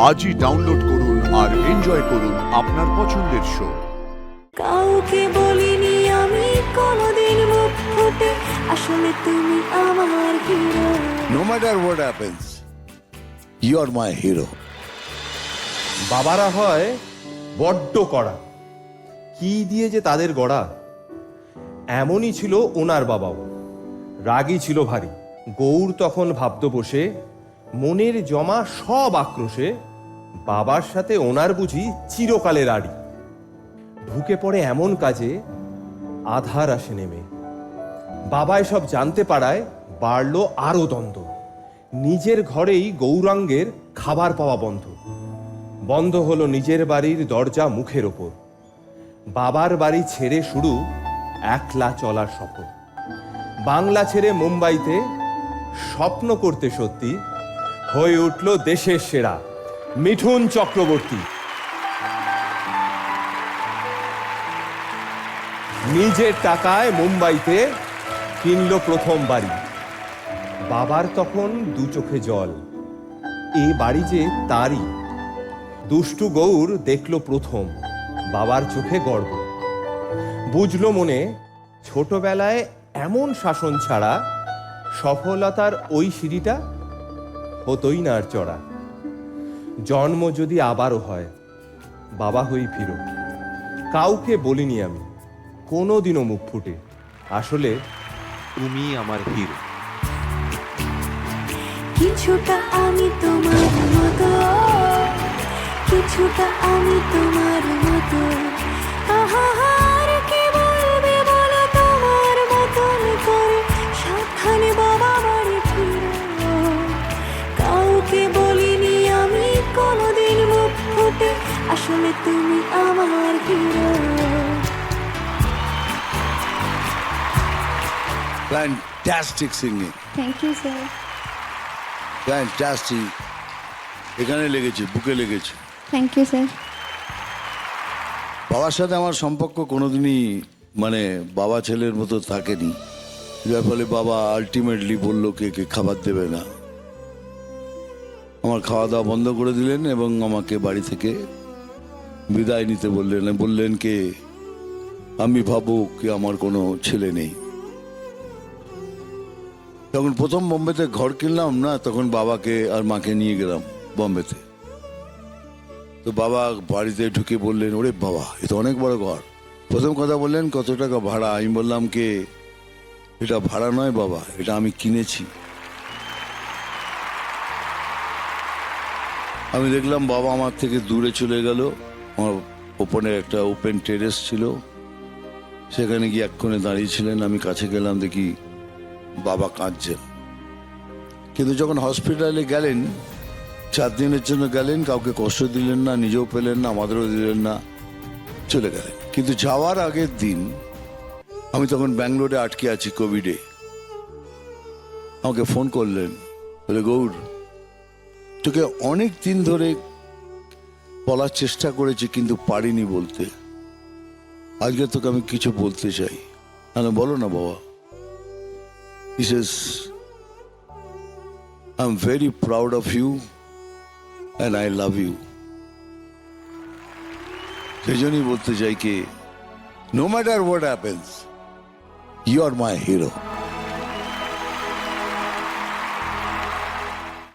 আজই ডাউনলোড করুন আর এনজয় করুন আপনার পছন্দের শো। কাউকে বলিনি আমি কোনোদিন মুখ ফুটে, আসলে তুমি আমার hero. No matter what happens, you are my hero. বাবারা হয় বড্ড কড়া, কি দিয়ে যে তাদের গড়া। এমনই ছিল ওনার বাবাও, রাগী ছিল ভারী। গৌর তখন ভাবত বসে, মনের জমা সব আক্রোশে বাবার সাথে ওনার বুঝি চিরকালের আড়ি। ঢুকে পড়ে এমন কাজে আধার আসে নেমে। বাবায় সব জানতে পারায় বাড়ল আরো দ্বন্দ্ব। নিজের ঘরেই গৌরাঙ্গের খাবার পাওয়া বন্ধ। বন্ধ হলো নিজের বাড়ির দরজা মুখের ওপর। বাবার বাড়ি ছেড়ে শুরু একলা চলার সফর। বাংলা ছেড়ে মুম্বাইতে স্বপ্ন করতে সত্যি হয়ে উঠল দেশের সেরা মিঠুন চক্রবর্তী। নিজের টাকায় মুম্বাইতে কিনল প্রথম বাড়ি। বাবার তখন দু চোখে জল, এ বাড়ি যে তারই। দুষ্টু গৌর দেখল প্রথম বাবার চোখে গর্ব। বুঝলো মনে, ছোটবেলায় এমন শাসন ছাড়া সফলতার ওই সিঁড়িটা হতোই না আর চড়া। জন্ম যদি আবারও হয়, বাবা হই ফিরো। কাউকে বলিনি আমি কোনোদিনও মুখ ফুটে, আসলে তুমি আমার হিরো। কিছুটা আমি তোমার মতো, কিছুটা আমি তোমার মতো। আহার কে বলবে বলো তোমার মতন করে, সাবধানে বাবা বাড়ি ফিরো। কাউকে বলিনি আমি কোনোদিন মুখ ফুটে, আসলে তুমি আমার hero. Fantastic singing. Thank you sir. Fantastic. এখানে লেগেছে, বুকে লেগেছে। Thank you sir. বাবার সাথে আমার সম্পর্ক কোনোদিনই বাবা ছেলের মতো থাকেনি, যার ফলে বাবা আলটিমেটলি বলল কে খাবার দেবে না। আমার খাওয়া দাওয়া বন্ধ করে দিলেন এবং আমাকে বাড়ি থেকে বিদায় নিতে বললেন কে আমি ভাবুক কি আমার কোনো ছেলে নেই। যখন প্রথম বোম্বেতে ঘর কিনলাম না, তখন বাবাকে আর মাকে নিয়ে গেলাম বোম্বেতে। তো বাবা বাড়িতে ঢুকে বললেন, ওরে বাবা এ তো অনেক বড় ঘর। প্রথম কথা বললেন কত টাকা ভাড়া। আমি বললাম কে এটা ভাড়া নয় বাবা, এটা আমি কিনেছি। আমি দেখলাম বাবা আমার থেকে দূরে চলে গেল। আমার ওপরে একটা ওপেন টেরেস ছিল, সেখানে গিয়ে এক্ষণে দাঁড়িয়েছিলেন। আমি কাছে গেলাম, দেখি বাবা কাঁদছেন। কিন্তু যখন হসপিটালে গেলেন, 4 দিনের জন্য গেলেন, কাউকে কষ্ট দিলেন না, নিজেও পেলেন না, আমাদেরও দিলেন না, চলে গেলেন। কিন্তু যাওয়ার আগের দিন আমি তখন ব্যাঙ্গালোরে আটকে আছি কোভিডে। আমাকে ফোন করলেন, বলে গৌর তোকে অনেক দিন ধরে বলার চেষ্টা করেছি কিন্তু পারিনি বলতে, আজকে তোকে আমি কিছু বলতে চাই। আমি বলো না বাবা। He says, I'm very proud of you and I love you. সেই জন্যই বলতে চাই কি, no matter what happens, you are my hero.